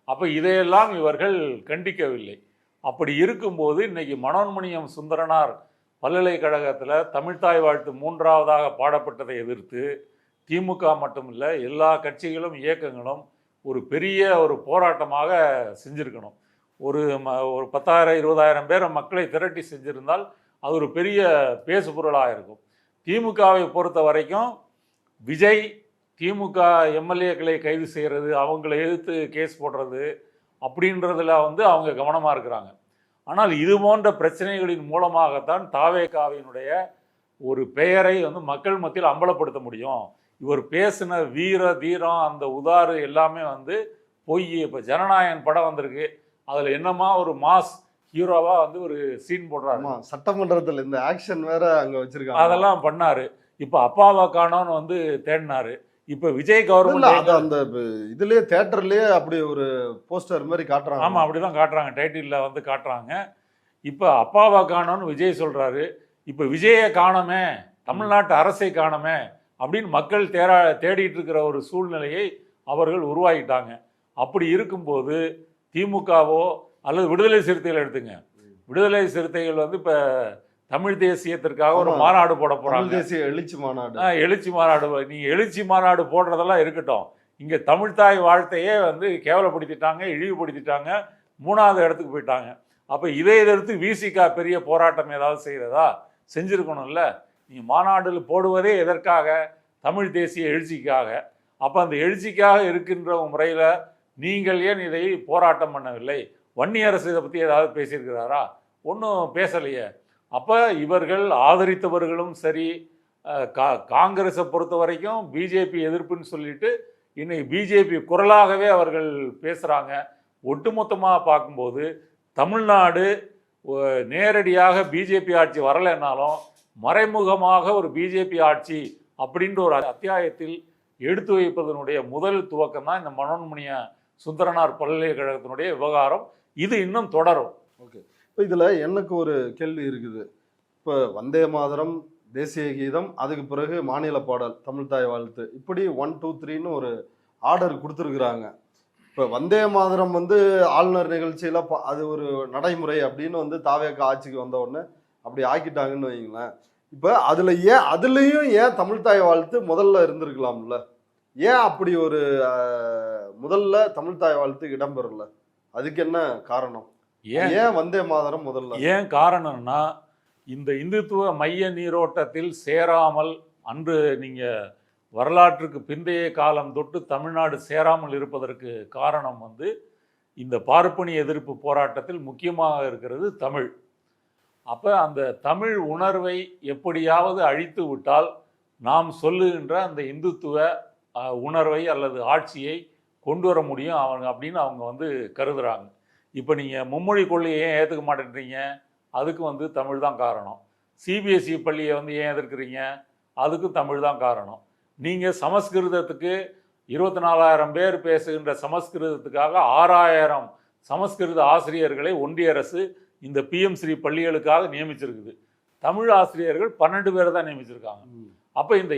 அப்போ இதையெல்லாம் இவர்கள் கண்டிக்கவில்லை. அப்படி இருக்கும்போது இன்னைக்கு மனோன்மணியம் சுந்தரனார் பல்கலைக்கழகத்தில் தமிழ்தாய் வாழ்த்து 3ஆவதாக பாடப்பட்டதை எதிர்த்து திமுக மட்டுமில்லை எல்லா கட்சிகளும் இயக்கங்களும் ஒரு பெரிய ஒரு போராட்டமாக செஞ்சுருக்கணும். ஒரு 10,000-20,000 பேரை மக்களை திரட்டி செஞ்சிருந்தால் அது ஒரு பெரிய பேசுபொருளாக இருக்கும். திமுகவை பொறுத்த வரைக்கும் விஜய் திமுக எம்எல்ஏக்களை கைது செய்கிறது, அவங்களை எதிர்த்து கேஸ் போடுறது அப்படின்றதுல அவங்க கவனமாக இருக்கிறாங்க. ஆனால் இது போன்ற பிரச்சனைகளின் மூலமாகத்தான் தாவேகாவினுடைய ஒரு பெயரை மக்கள் மத்தியில் அம்பலப்படுத்த முடியும். இவர் பேசின வீர தீரம் அந்த உதாறு எல்லாமே பொய். இப்போ ஜனநாயகன் படம் வந்திருக்கு, அதில் என்னமா ஒரு மாஸ் ஹீரோவா ஒரு சீன் போடுறாரு. சட்டமன்றத்தில் இந்த ஆக்ஷன் வேற அங்கே வச்சிருக்காங்க. அதெல்லாம் பண்ணாரு. இப்போ அப்பாவை காணோன்னு தேடினாரு. இப்போ விஜய் இல்ல கவர்மெண்ட் அது அந்த இதுலயே தியேட்டர்லயே அப்படி ஒரு போஸ்டர் மாதிரி காட்டுறாங்க. ஆமாம், அப்படி தான் காட்டுறாங்க, டைட்டிலில் வந்து காட்டுறாங்க. இப்போ அப்பாவை காணோன்னு விஜய் சொல்கிறாரு. இப்போ விஜயை காணோமே, தமிழ்நாட்டு அரசை காணோமே அப்படின்னு மக்கள் தேடிட்டு இருக்கிற ஒரு சூழ்நிலையை அவர்கள் உருவாக்கிட்டாங்க. அப்படி இருக்கும்போது திமுகவோ அல்லது விடுதலை சிறுத்தைகள் எடுத்துங்க, விடுதலை சிறுத்தைகள் வந்து இப்போ தமிழ் தேசியத்திற்காக ஒரு மாநாடு போட போகிறாங்க. தேசிய எழுச்சி மாநாடு. எழுச்சி மாநாடு. நீங்கள் எழுச்சி மாநாடு போடுறதெல்லாம் இருக்கட்டும், இங்கே தமிழ்தாய் வாழ்த்தையே வந்து கேவலப்படுத்திட்டாங்க, இழிவுபடுத்திட்டாங்க, 3வது இடத்துக்கு போயிட்டாங்க. அப்போ இதை எதிர்த்து விசிகா பெரிய போராட்டம் ஏதாவது செய்கிறதா? செஞ்சுருக்கணும்ல. நீங்கள் மாநாடு போடுவதே எதற்காக? தமிழ் தேசிய எழுச்சிக்காக. அப்போ அந்த எழுச்சிக்காக இருக்கின்ற முறையில் நீங்கள் ஏன் இதை போராட்டம் பண்ணவில்லை? வன்னியரசு இதை பற்றி ஏதாவது பேசியிருக்கிறாரா? ஒன்றும் பேசலையே. அப்போ இவர்கள் ஆதரித்தவர்களும் சரி, காங்கிரஸை பொறுத்த வரைக்கும் பிஜேபி எதிர்ப்புன்னு சொல்லிட்டு இன்னைக்கு பிஜேபி குரலாகவே அவர்கள் பேசுகிறாங்க. ஒட்டுமொத்தமாக பார்க்கும்போது தமிழ்நாடு நேரடியாக பிஜேபி ஆட்சி வரலைன்னாலும் மறைமுகமாக ஒரு பிஜேபி ஆட்சி அப்படின்ற ஒரு அத்தியாயத்தில் எடுத்து வைப்பதனுடைய முதல் துவக்கம் தான் இந்த மனோன்மணிய சுந்தரனார் பல்கலைக்கழகத்தினுடைய விவகாரம். இது இன்னும் தொடரும். ஓகே, இப்போ இதில் எனக்கு ஒரு கேள்வி இருக்குது. இப்போ வந்தே மாதரம், தேசிய கீதம், அதுக்கு பிறகு மாநில பாடல், தமிழ்தாய் வாழ்த்து, இப்படி 1 2 3ன்னு ஒரு ஆர்டர் கொடுத்துருக்குறாங்க. இப்போ வந்தே மாதரம் வந்து ஆளுநர் நிகழ்ச்சியில் அது ஒரு நடைமுறை அப்படின்னு வந்து தாவேக ஆட்சிக்கு வந்த உடனே அப்படி ஆக்கிட்டாங்கன்னு வைங்களேன். இப்போ அதுலேயும் ஏன் தமிழ்தாய் வாழ்த்து முதல்ல இருந்திருக்கலாம்ல? ஏன் அப்படி ஒரு முதல்ல தமிழ்தாய் வாழ்த்து இடம்பெறல? அதுக்கு என்ன காரணம்? ஏன் வந்தே மாதரம் முதல்ல? ஏன் காரணம்னா, இந்த இந்துத்துவ மைய நீரோட்டத்தில் சேராமல், அன்று நீங்கள் வரலாற்றுக்கு பிந்தைய காலம் தொட்டு தமிழ்நாடு சேராமல் இருப்பதற்கு காரணம் வந்து இந்த பார்ப்பனிய எதிர்ப்பு போராட்டத்தில் முக்கியமாக இருக்கிறது தமிழ். அப்போ அந்த தமிழ் உணர்வை எப்படியாவது அழித்து விட்டால் நாம் சொல்லுகின்ற அந்த இந்துத்துவ உணர்வை அல்லது ஆட்சியை கொண்டு வர முடியும் அப்படின்னு அவங்க வந்து கருதுகிறாங்க. இப்போ நீங்கள் மும்மொழி கொள்கையை ஏன் ஏற்றுக்க மாட்டேன்றீங்க? அதுக்கு வந்து தமிழ் தான் காரணம். சிபிஎஸ்சி பள்ளியை வந்து ஏன் எதிர்க்கிறீங்க? அதுக்கும் தமிழ் தான் காரணம். நீங்கள் சமஸ்கிருதத்துக்கு 24,000 பேர் பேசுகின்ற சமஸ்கிருதத்துக்காக 6,000 சமஸ்கிருத ஆசிரியர்களை ஒன்றிய அரசு இந்த பிஎம்ஸ்ரீ பள்ளிகளுக்காக நியமிச்சிருக்குது. தமிழ் ஆசிரியர்கள் 12 பேர் தான் நியமிச்சிருக்காங்க. அப்ப இந்த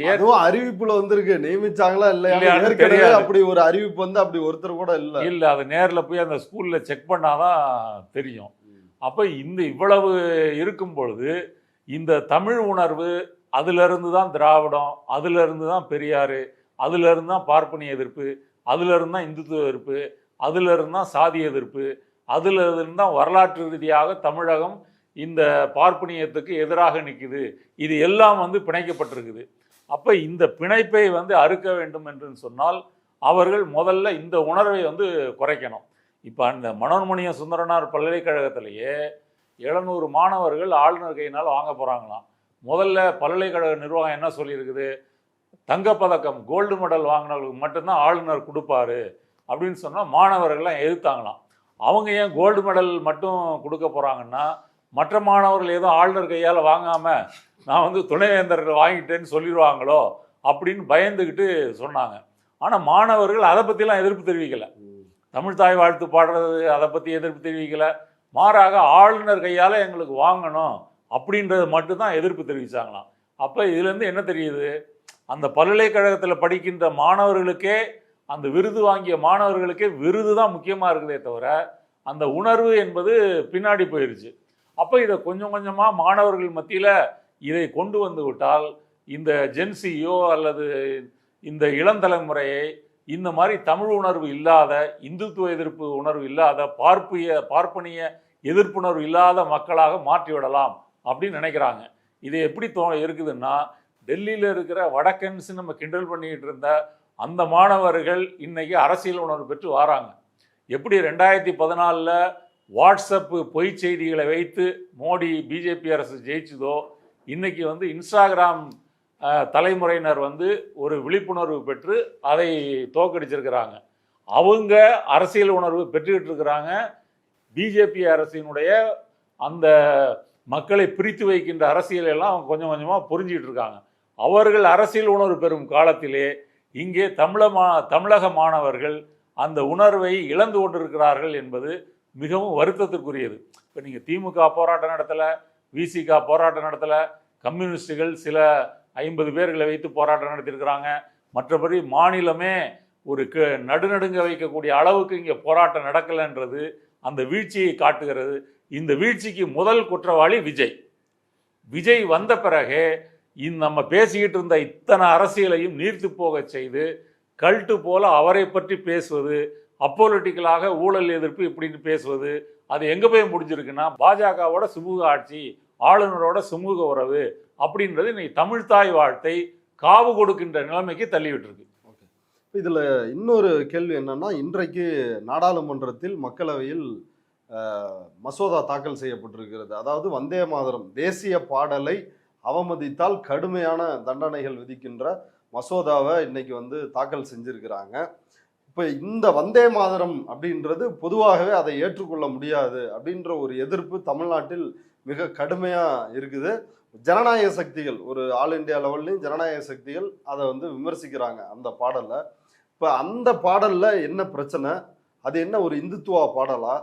அறிவிப்புல வந்திருக்கு, நியமிச்சாங்களா இல்லையா அப்படி ஒரு அறிவிப்பு வந்து அப்படி ஒருத்தர் கூட இல்ல. அது நேர்ல போய் அந்த ஸ்கூல்ல செக் பண்ணாதான் தெரியும். அப்ப இந்த இவ்வளவு இருக்கும் பொழுது இந்த தமிழ் உணர்வு, அதுல இருந்து தான் திராவிடம், அதுல இருந்து தான் பெரியாரு, அதுல இருந்து தான் பார்ப்பனிய எதிர்ப்பு, அதுல இருந்து தான் இந்துத்துவ எதிர்ப்பு, அதுல இருந்து தான் சாதி எதிர்ப்பு, அதுல இருந்து தான் வரலாற்று ரீதியாக தமிழகம் இந்த பார்ப்பனியத்துக்கு எதிராக நிற்குது. இது எல்லாம் வந்து பிணைக்கப்பட்டிருக்குது. அப்போ இந்த பிணைப்பை வந்து அறுக்க வேண்டும் என்று சொன்னால் அவர்கள் முதல்ல இந்த உணர்வை வந்து குறைக்கணும். இப்போ அந்த மனோன்மணிய சுந்தரனார் பல்கலைக்கழகத்திலேயே 700 மாணவர்கள் ஆளுநர் கையினால் வாங்க போகிறாங்களாம். முதல்ல பல்கலைக்கழக நிர்வாகம் என்ன சொல்லியிருக்குது? தங்கப்பதக்கம், கோல்டு மெடல் வாங்கினவர்களுக்கு மட்டும்தான் ஆளுநர் கொடுப்பாரு அப்படின்னு சொன்னால் மாணவர்கள்லாம் எதிர்த்தாங்களாம். அவங்க ஏன் கோல்டு மெடல் மட்டும் கொடுக்க போகிறாங்கன்னா, மற்ற மாணவர்கள் ஏதோ ஆளுநர் கையால் வாங்காமல் நான் வந்து துணைவேந்தர்கள் வாங்கிட்டேன்னு சொல்லிடுவாங்களோ அப்படின்னு பயந்துக்கிட்டு சொன்னாங்க. ஆனால் மாணவர்கள் அதை பற்றிலாம் எதிர்ப்பு தெரிவிக்கலை. தமிழ்தாய் வாழ்த்து பாடுறது அதை பற்றி எதிர்ப்பு தெரிவிக்கலை. மாறாக ஆளுநர் கையால் எங்களுக்கு வாங்கணும் அப்படின்றது மட்டும்தான் எதிர்ப்பு தெரிவித்தாங்களாம். அப்போ இதுலேருந்து என்ன தெரியுது? அந்த பல்கலைக்கழகத்தில் படிக்கின்ற மாணவர்களுக்கே, அந்த விருது வாங்கிய மாணவர்களுக்கே விருது தான் முக்கியமாக இருக்குதே தவிர அந்த உணர்வு என்பது பின்னாடி போயிடுச்சு. அப்போ இதை கொஞ்சம் கொஞ்சமாக மாணவர்கள் மத்தியில் இதை கொண்டு வந்து விட்டால் இந்த ஜென்சியோ அல்லது இந்த இளந்தலைமுறையை இந்த மாதிரி தமிழ் உணர்வு இல்லாத, இந்துத்துவ எதிர்ப்பு உணர்வு இல்லாத, பார்ப்பனிய எதிர்ப்புணர்வு இல்லாத மக்களாக மாற்றிவிடலாம் அப்படின்னு நினைக்கிறாங்க. இது எப்படி இருக்குதுன்னா, டெல்லியில் இருக்கிற வடக்கன்ஸ் நம்ம கிண்டல் பண்ணிக்கிட்டு இருந்த அந்த மாணவர்கள் இன்னைக்கு அரசியல் உணர்வு பெற்று வராங்க. எப்படி 2014 வாட்ஸ்அப்பு பொய் செய்திகளை வைத்து மோடி பிஜேபி அரசு ஜெயிச்சுதோ, இன்னைக்கு வந்து இன்ஸ்டாகிராம் தலைமுறையினர் வந்து ஒரு விழிப்புணர்வு பெற்று அதை தோக்கடிச்சிருக்கிறாங்க. அவங்க அரசியல் உணர்வு பெற்றுக்கிட்டு இருக்கிறாங்க. பிஜேபி அரசினுடைய அந்த மக்களை பிரித்து வைக்கின்ற அரசியல் எல்லாம் அவங்க கொஞ்சம் கொஞ்சமாக புரிஞ்சிக்கிட்டு இருக்காங்க. அவர்கள் அரசியல் உணர்வு பெறும் காலத்திலே இங்கே தமிழக மாணவர்கள் அந்த உணர்வை இழந்து கொண்டிருக்கிறார்கள் என்பது மிகவும் வருத்தத்திற்குரியது. இப்போ நீங்கள் திமுக போராட்டம் நடத்தலை, விசிக போராட்டம் நடத்தலை, கம்யூனிஸ்டுகள் சில 50 பேர்களை வைத்து போராட்டம் நடத்தியிருக்கிறாங்க. மற்றபடி மாநிலமே ஒரு நடுநடுங்க வைக்கக்கூடிய அளவுக்கு இங்கே போராட்டம் நடக்கலைன்றது அந்த வீழ்ச்சியை காட்டுகிறது. இந்த வீழ்ச்சிக்கு முதல் குற்றவாளி விஜய். விஜய் வந்த பிறகு நம்ம பேசிக்கிட்டு இருந்த இத்தனை அரசியலையும் நீர்த்து போக செய்து கல்ட்டு போல அவரை பற்றி பேசுவது, அப்போலிட்டிக்கலாக ஊழல் எதிர்ப்பு இப்படின்னு பேசுவது, அது எங்கே போய் முடிஞ்சிருக்குன்னா பாஜகவோட சுமூக ஆட்சி, ஆளுநரோட சுமூக உறவு அப்படின்றது இன்னைக்கு தமிழ்தாய் வாழ்த்தை காவு கொடுக்கின்ற நிலைமைக்கு தள்ளிவிட்டுருக்கு. ஓகே, இதில் இன்னொரு கேள்வி என்னன்னா, இன்றைக்கு நாடாளுமன்றத்தில் மக்களவையில் மசோதா தாக்கல் செய்யப்பட்டிருக்கிறது. அதாவது வந்தே மாதரம் தேசிய பாடலை அவமதித்தால் கடுமையான தண்டனைகள் விதிக்கின்ற மசோதாவை இன்னைக்கு தாக்கல் செஞ்சிருக்கிறாங்க. இப்போ இந்த வந்தே மாதரம் அப்படின்றது பொதுவாகவே அதை ஏற்றுக்கொள்ள முடியாது அப்படின்ற ஒரு எதிர்ப்பு தமிழ்நாட்டில் மிக கடுமையாக இருக்குது. ஜனநாயக சக்திகள், ஒரு ஆல் இண்டியா லெவல்லையும் ஜனநாயக சக்திகள் அதை விமர்சிக்கிறாங்க அந்த பாடலை. இப்போ அந்த பாடலில் என்ன பிரச்சனை? அது என்ன ஒரு இந்துத்துவா பாடலா?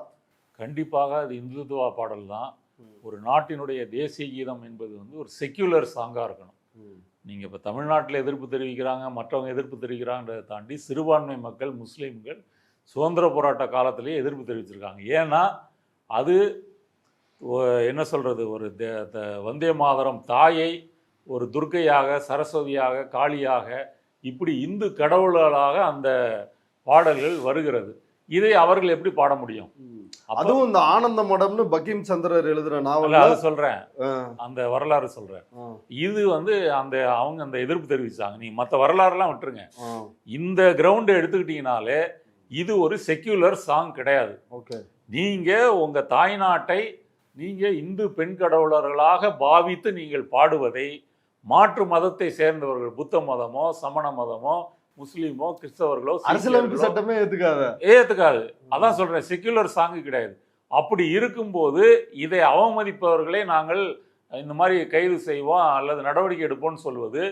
கண்டிப்பாக அது இந்துத்துவா பாடல் தான். ஒரு நாட்டினுடைய தேசிய கீதம் என்பது ஒரு செக்யூலர் சாங்காக இருக்கணும். நீங்கள் இப்போ தமிழ்நாட்டில் எதிர்ப்பு தெரிவிக்கிறாங்க, மற்றவங்க எதிர்ப்பு தெரிவிக்கிறாங்கிறத தாண்டி சிறுபான்மை மக்கள், முஸ்லீம்கள் சுதந்திர போராட்ட காலத்திலேயே எதிர்ப்பு தெரிவிச்சிருக்காங்க. ஏன்னா அது என்ன சொல்கிறது, ஒரு வந்தே மாதரம் தாயை ஒரு துர்க்கையாக, சரஸ்வதியாக, காளியாக, இப்படி இந்து கடவுள்களாக அந்த பாடல்கள் வருகிறது. இதை அவர்கள் எப்படி பாட முடியும்? அதுவும் இந்த ஆனந்த மடம்னு பங்கிம் சந்திரர் எழுதுற நாவல், அது சொல்றேன், அந்த வரலாறு சொல்றேன். இது அந்த அவங்க அந்த எதிர்ப்பு தெரிவிச்சாங்க. நீங்க மற்ற வரலாறுலாம் விட்டுருங்க, இந்த கிரவுண்ட் எடுத்துக்கிட்டீங்கனாலே இது ஒரு செக்யூலர் சாங் கிடையாது. ஓகே, நீங்க உங்க தாய்நாட்டை நீங்க இந்து பெண் கடவுளர்களாக பாவித்து நீங்கள் பாடுவதை மாற்று மதத்தை சேர்ந்தவர்கள், புத்த மதமோ சமண மதமோ முஸ்லீமோ கிறிஸ்தவர்களோ அரசியலமைப்பு சட்டமே ஏத்துக்காது. அதான் சொல்றேன், செக்யூலர் சாங்கு கிடையாது. அப்படி இருக்கும்போது இதை அவமதிப்பவர்களை நாங்கள் இந்த மாதிரி கைது செய்வோம் அல்லது நடவடிக்கை எடுப்போம்னு சொல்வது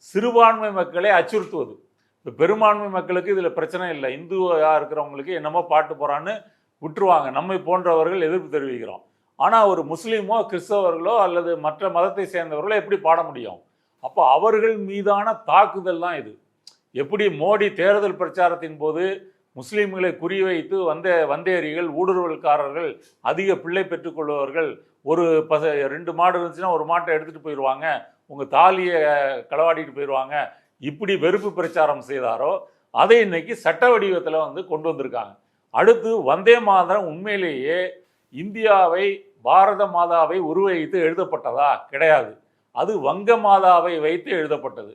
சிறுபான்மை மக்களை அச்சுறுத்துவது. இப்போ பெரும்பான்மை மக்களுக்கு இதில் பிரச்சனை இல்லை, இந்துவாக இருக்கிறவங்களுக்கு என்னமோ பாட்டு போறான்னு விட்டுருவாங்க, நம்மை போன்றவர்கள் எதிர்ப்பு தெரிவிக்கிறோம். ஆனால் ஒரு முஸ்லீமோ கிறிஸ்தவர்களோ அல்லது மற்ற மதத்தை சேர்ந்தவர்களோ எப்படி பாட முடியும்? அப்போ அவர்கள் மீதான தாக்குதல் தான் இது. எப்படி மோடி தேர்தல் பிரச்சாரத்தின் போது முஸ்லீம்களை குறிவைத்து வந்தேரிகள், ஊடுருவல்காரர்கள், அதிக பிள்ளை பெற்றுக்கொள்பவர்கள், ஒரு 2 மாடு இருந்துச்சுன்னா ஒரு மாட்டை எடுத்துகிட்டு போயிடுவாங்க, உங்கள் தாலியை களவாடிட்டு போயிடுவாங்க, இப்படி வெறுப்பு பிரச்சாரம் செய்தாரோ அதை இன்னைக்கு சட்ட வடிவத்தில் கொண்டு வந்திருக்காங்க. அடுத்து வந்தே மாதரம் உண்மையிலேயே இந்தியாவை, பாரத மாதாவை உருவகித்து எழுதப்பட்டதா? கிடையாது. அது வங்க மாதாவை வைத்து எழுதப்பட்டது.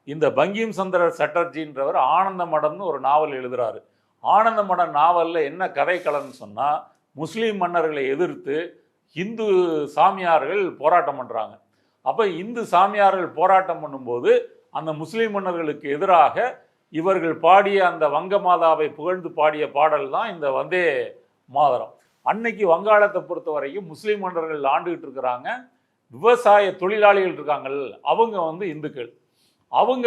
இந்த பங்கிம் சந்திரர் சட்டர்ஜின்றவர் ஆனந்த மடம்னு ஒரு நாவல் எழுதுறாரு. ஆனந்த மடம் நாவலில் என்ன கதைக்களம்னு சொன்னால், முஸ்லீம் மன்னர்களை எதிர்த்து இந்து சாமியார்கள் போராட்டம் பண்ணுறாங்க. அப்போ இந்து சாமியார்கள் போராட்டம் பண்ணும்போது அந்த முஸ்லீம் மன்னர்களுக்கு எதிராக இவர்கள் பாடிய அந்த வங்க மாதாவை புகழ்ந்து பாடிய பாடல் தான் இந்த வந்தே மாதரம். அன்னைக்கு வங்காளத்தை பொறுத்த வரைக்கும் முஸ்லீம் மன்னர்கள் ஆண்டுகிட்டு இருக்கிறாங்க. விவசாய தொழிலாளிகள் இருக்காங்கள், அவங்க இந்துக்கள். அவங்க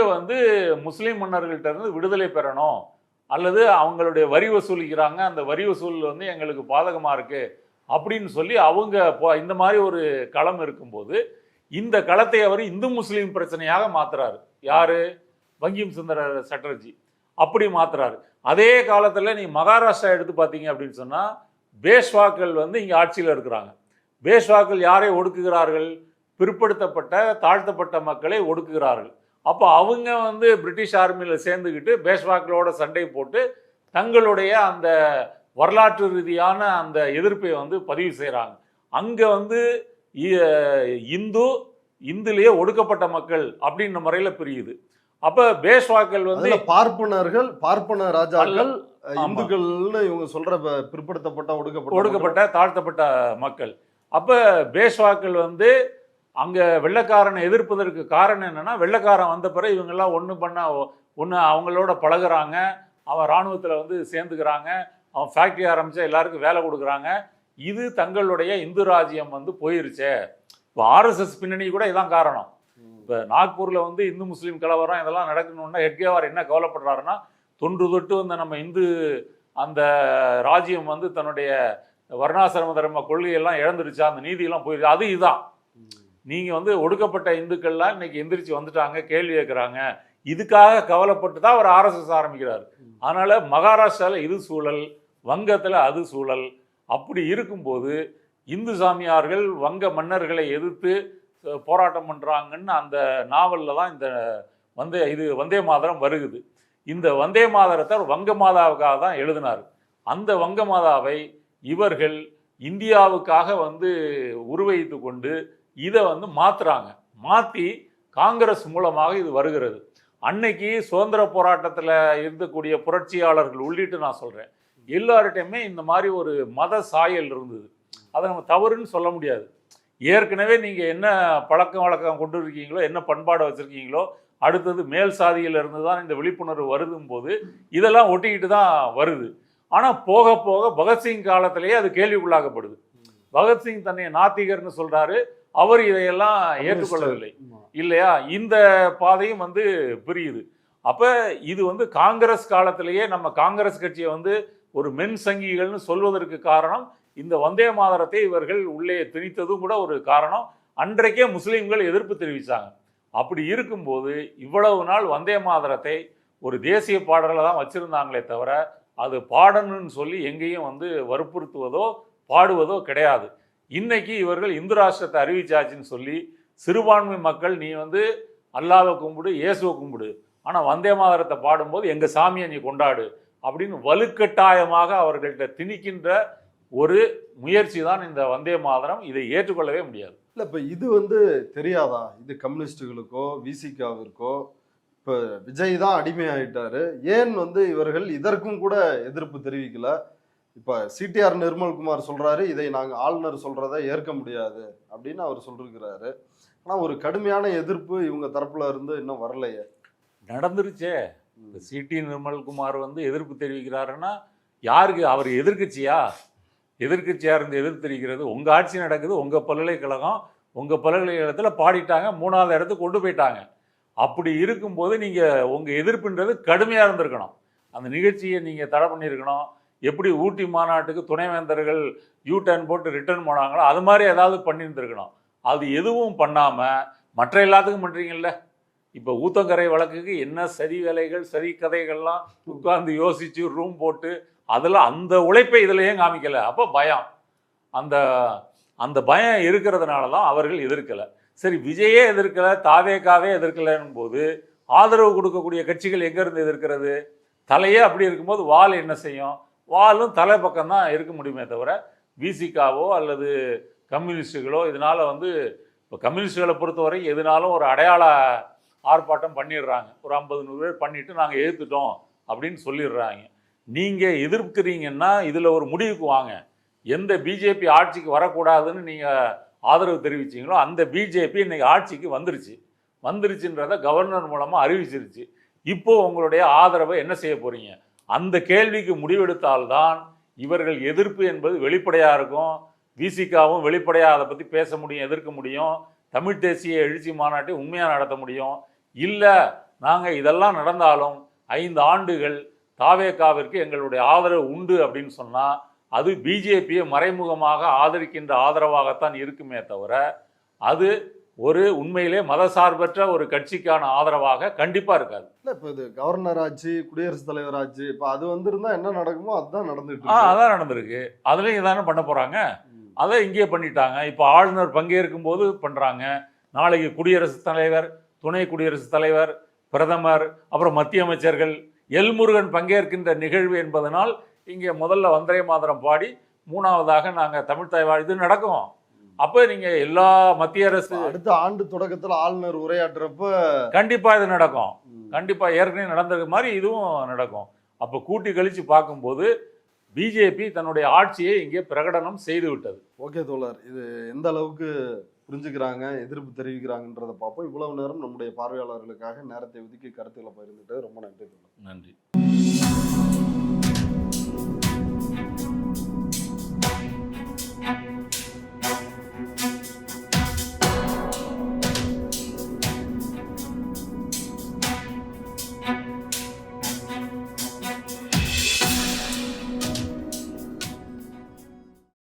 முஸ்லீம் மன்னர்கள்ட்ட இருந்து விடுதலை பெறணும் அல்லது அவங்களுடைய வரி வசூலிக்கிறாங்க, அந்த வரி வசூல் எங்களுக்கு பாதகமாக இருக்குது அப்படின்னு சொல்லி அவங்க இந்த மாதிரி ஒரு களம் இருக்கும்போது இந்த களத்தை அவர் இந்து முஸ்லீம் பிரச்சனையாக மாத்துறாரு. யாரு? பங்கிம் சந்திர சட்டர்ஜி அப்படி மாத்துறாரு. அதே காலத்தில் நீ மகாராஷ்டிரா எடுத்து பார்த்தீங்க அப்படின்னு சொன்னால், பேஷ்வாக்கள் இங்கே ஆட்சியில் இருக்கிறாங்க. பேஷ்வாக்கள் யாரை ஒடுக்குகிறார்கள்? பிற்படுத்தப்பட்ட தாழ்த்தப்பட்ட மக்களை ஒடுக்குகிறார்கள். அப்போ அவங்க பிரிட்டிஷ் ஆர்மியில் சேர்ந்துக்கிட்டு பேஷ்வாக்களோட சண்டை போட்டு தங்களுடைய அந்த வரலாற்று ரீதியான அந்த எதிர்ப்பை பதிவு செய்கிறாங்க. அங்கே இந்துலேயே ஒடுக்கப்பட்ட மக்கள் அப்படின்ற முறையில் பிரியுது. அப்போ பேஷ்வாக்கள் பார்ப்பனர்கள், பார்ப்பன ராஜாக்கள், இந்துக்கள்னு இவங்க சொல்ற பிற்படுத்தப்பட்ட ஒடுக்கப்பட்ட தாழ்த்தப்பட்ட மக்கள். அப்போ பேஷ்வாக்கள் அங்கே வெள்ளைக்காரனை எதிர்ப்பதற்கு காரணம் என்னன்னா, வெள்ளைக்காரன் வந்த பிறகு இவங்கெல்லாம் ஒன்று அவங்களோட பழகுறாங்க, அவன் இராணுவத்தில் சேர்ந்துக்கிறாங்க, அவன் ஃபேக்ட்ரி ஆரம்பித்தா எல்லாருக்கும் வேலை கொடுக்குறாங்க. இது தங்களுடைய இந்து ராஜ்யம் போயிருச்சே. இப்போ ஆர்எஸ்எஸ் பின்னணி கூட இதான் காரணம். இப்போ நாக்பூரில் வந்து இந்து முஸ்லீம் கலவரம் இதெல்லாம் நடக்கணும்னா ஹெட்கேவார் என்ன கவலைப்படுறாருன்னா தொன்று தொட்டு வந்து நம்ம இந்து அந்த ராஜ்யம் வந்து தன்னுடைய வர்ணாசிரம தர்ம கொள்கையெல்லாம் இழந்துருச்சா, அந்த நீதியெல்லாம் போயிடுச்சு. அது இதுதான், நீங்கள் வந்து ஒடுக்கப்பட்ட இந்துக்கள்லாம் இன்னைக்கு எந்திரிச்சு வந்துட்டாங்க, கேள்வி கேட்குறாங்க. இதுக்காக கவலைப்பட்டு தான் அவர் ஆர்எஸ்எஸ் ஆரம்பிக்கிறார். அதனால மகாராஷ்டிராவில் இது சூழல், வங்கத்தில் அது சூழல். அப்படி இருக்கும்போது இந்து சாமியார்கள் வங்க மன்னர்களை எதிர்த்து போராட்டம் பண்ணுறாங்கன்னு அந்த நாவலில் தான் இந்த வந்தே மாதரம் வருகுது. இந்த வந்தே மாதரத்தை வங்க மாதாவுக்காக தான் எழுதினார். அந்த வங்க மாதாவை இவர்கள் இந்தியாவுக்காக வந்து உருவகித்து கொண்டு இதை வந்து மாற்றுறாங்க. மாற்றி காங்கிரஸ் மூலமாக இது வருகிறது. அன்னைக்கு சுதந்திர போராட்டத்தில் இருக்கக்கூடிய புரட்சியாளர்கள் உள்ளிட்டு நான் சொல்கிறேன், எல்லார்கிட்டையுமே இந்த மாதிரி ஒரு மத சாயல் இருந்தது. அதை நம்ம தவறுன்னு சொல்ல முடியாது. ஏற்கனவே நீங்கள் என்ன பழக்கம் வழக்கம் கொண்டு இருக்கீங்களோ, என்ன பண்பாடை வச்சுருக்கீங்களோ, அடுத்தது மேல் சாதியில் இருந்து தான் இந்த விழிப்புணர்வு வருதும் போது இதெல்லாம் ஒட்டிக்கிட்டு தான் வருது. ஆனால் போக போக பகத்சிங் காலத்திலேயே அது கேள்விக்குள்ளாக்கப்படுது. பகத்சிங் தன்னை நாத்திகர்னு சொல்கிறாரு, அவர் இதையெல்லாம் ஏற்றுக்கொள்ளவில்லை இல்லையா? இந்த பாதையும் வந்து பிரியுது. அப்போ இது வந்து காங்கிரஸ் காலத்திலேயே நம்ம காங்கிரஸ் கட்சியை வந்து ஒரு மென் சங்கிகள்னு சொல்வதற்கு காரணம் இந்த வந்தே மாதரத்தை இவர்கள் உள்ளே திணித்ததும் கூட ஒரு காரணம். அன்றைக்கே முஸ்லீம்கள் எதிர்ப்பு தெரிவித்தாங்க. அப்படி இருக்கும்போது இவ்வளவு நாள் வந்தே மாதரத்தை ஒரு தேசிய பாடலில் தான் வச்சுருந்தாங்களே தவிர அது பாடணும்னு சொல்லி எங்கேயும் வந்து வற்புறுத்துவதோ பாடுவதோ கிடையாது. இன்னைக்கு இவர்கள் இந்து ராஷ்டிரத்தை அறிவிச்சாச்சுன்னு சொல்லி சிறுபான்மை மக்கள் நீ வந்து அல்லாவை கும்பிடு, இயேசுவை கும்பிடு, ஆனால் வந்தே மாதரத்தை பாடும்போது எங்கள் சாமியை நீ கொண்டாடு அப்படின்னு வலுக்கட்டாயமாக அவர்கள்ட்ட திணிக்கின்ற ஒரு முயற்சி தான் இந்த வந்தே மாதரம். இதை ஏற்றுக்கொள்ளவே முடியாது. இல்லை, இப்போ இது வந்து தெரியாதா? இது கம்யூனிஸ்டுகளுக்கோ விசிகாவிற்கோ இப்போ விஜய் தான் அடிமையாயிட்டாரு, ஏன் வந்து இவர்கள் இதற்கும் கூட எதிர்ப்பு தெரிவிக்கல? இப்போ சிடிஆர் நிர்மல்குமார் சொல்றாரு, இதை நாங்கள் ஆளுநர் சொல்றதை ஏற்க முடியாது அப்படின்னு அவர் சொல்லிருக்கிறாரு. ஆனால் ஒரு கடுமையான எதிர்ப்பு இவங்க தரப்புல இருந்து இன்னும் வரலையே. நடந்துருச்சே. சிடி நிர்மல்குமார் வந்து எதிர்ப்பு தெரிவிக்கிறாருன்னா யாருக்கு? அவர் எதிர்கட்சியா? எதிர்கட்சியாக இருந்து எதிர்ப்பு தெரிவிக்கிறது. உங்கள் ஆட்சி நடக்குது, உங்கள் பல்கலைக்கழகம், உங்கள் பல்கலைக்கழகத்தில் பாடிட்டாங்க, 3வது இடத்துக்கு கொண்டு போயிட்டாங்க. அப்படி இருக்கும்போது நீங்கள் உங்கள் எதிர்ப்புன்றது கடுமையாக இருந்திருக்கணும். அந்த நிகழ்ச்சியை நீங்கள் தடை பண்ணியிருக்கணும். எப்படி ஊட்டி மாநாட்டுக்கு துணைவேந்தர்கள் யூ-டர்ன் போட்டு ரிட்டர்ன் போனாங்களோ அது மாதிரி ஏதாவது பண்ணியிருந்துருக்கணும். அது எதுவும் பண்ணாமல் மற்ற எல்லாத்துக்கும் பண்ணுறீங்கல்ல. இப்போ ஊத்தங்கரை வழக்குக்கு என்ன சரி வேலைகள் சரி கதைகள்லாம் உட்கார்ந்து யோசித்து ரூம் போட்டு அதில் அந்த உழைப்பை இதில் ஏன் காமிக்கலை? அப்போ பயம், அந்த அந்த பயம் இருக்கிறதுனால தான் அவர்கள் எதிர்க்கலை. சரி, விஜயே எதிர்க்கலை, தாவேக்காவே எதிர்க்கலைன்னும் போது ஆதரவு கொடுக்கக்கூடிய கட்சிகள் எங்கேருந்து எதிர்க்கிறது? தலையே அப்படி இருக்கும்போது வால் என்ன செய்யும்? வாலும் தலை பக்கம்தான் இருக்க முடியுமே தவிர விசிகாவோ அல்லது கம்யூனிஸ்டுகளோ இதனால் வந்து இப்போ கம்யூனிஸ்டுகளை பொறுத்தவரை எதுனாலும் ஒரு அடையாள ஆர்ப்பாட்டம் பண்ணிடுறாங்க. ஒரு 50-100 பேர் பண்ணிவிட்டு நாங்கள் எதிர்த்துட்டோம் அப்படின்னு சொல்லிடுறாங்க. நீங்கள் எதிர்க்கிறீங்கன்னா இதில் ஒரு முடிவுக்கு வாங்க. எந்த பிஜேபி ஆட்சிக்கு வரக்கூடாதுன்னு நீங்கள் ஆதரவு தெரிவிச்சிங்களோ அந்த பிஜேபி இன்னைக்கு ஆட்சிக்கு வந்துருச்சுன்றதை கவர்னர் மூலமாக அறிவிச்சிருச்சு. இப்போது உங்களுடைய ஆதரவை என்ன செய்ய போகிறீங்க? அந்த கேள்விக்கு முடிவெடுத்தால்தான் இவர்கள் எதிர்ப்பு என்பது வெளிப்படையாக இருக்கும். விசிகாவும் வெளிப்படையாக அதை பற்றி பேச முடியும், எதிர்க்க முடியும். தமிழ் தேசிய எழுச்சி மாநாட்டை உண்மையாக நடத்த முடியும். இல்லை, நாங்கள் இதெல்லாம் நடந்தாலும் 5 ஆண்டுகள் தாவேகாவிற்கு எங்களுடைய ஆதரவு உண்டு அப்படின்னு சொன்னால் அது பிஜேபியை மறைமுகமாக ஆதரிக்கின்ற ஆதரவாகத்தான் இருக்குமே தவிர அது ஒரு உண்மையிலே மதசார்பற்ற ஒரு கட்சிக்கான ஆதரவாக கண்டிப்பாக இருக்காது. இல்லை, இப்போ இது கவர்னர் ஆட்சி, குடியரசுத் தலைவர் ஆட்சி, இப்போ அது வந்திருந்தா என்ன நடக்குமோ அதுதான் நடந்துட்டு அதான் நடந்திருக்கு. அதுலேயும் இதானே பண்ண போகிறாங்க. அதை இங்கே பண்ணிட்டாங்க. இப்போ ஆளுநர் பங்கேற்கும் போது பண்ணுறாங்க. நாளைக்கு குடியரசுத் தலைவர், துணை குடியரசுத் தலைவர், பிரதமர், அப்புறம் மத்திய அமைச்சர்கள், எல்முருகன் பங்கேற்கின்ற நிகழ்வு என்பதனால் இங்கே முதல்ல வந்தே மாதரம் பாடி 3வதாக நாங்கள் தமிழ் தாய் இது நடக்கும். அப்போ நீங்கள் எல்லா மத்திய அரசு அடுத்த ஆண்டு தொடக்கத்தில் ஆளுநர் உரையாற்றுறப்ப கண்டிப்பாக இது நடக்கும். கண்டிப்பாக ஏற்கனவே நடந்தது மாதிரி இதுவும் நடக்கும். அப்போ கூட்டி கழித்து பார்க்கும்போது பிஜேபி தன்னுடைய ஆட்சியை இங்கே பிரகடனம் செய்து விட்டது. ஓகே தோழர், இது எந்த அளவுக்கு புரிஞ்சுக்கிறாங்க, எதிர்ப்பு தெரிவிக்கிறாங்கன்றதை பார்ப்போம். இவ்வளவு நேரம் நம்முடைய பார்வையாளர்களுக்காக நேரத்தை ஒதுக்கி கருத்துக்களை பகிர்ந்துட்டு ரொம்ப நன்றி தோழர். நன்றி.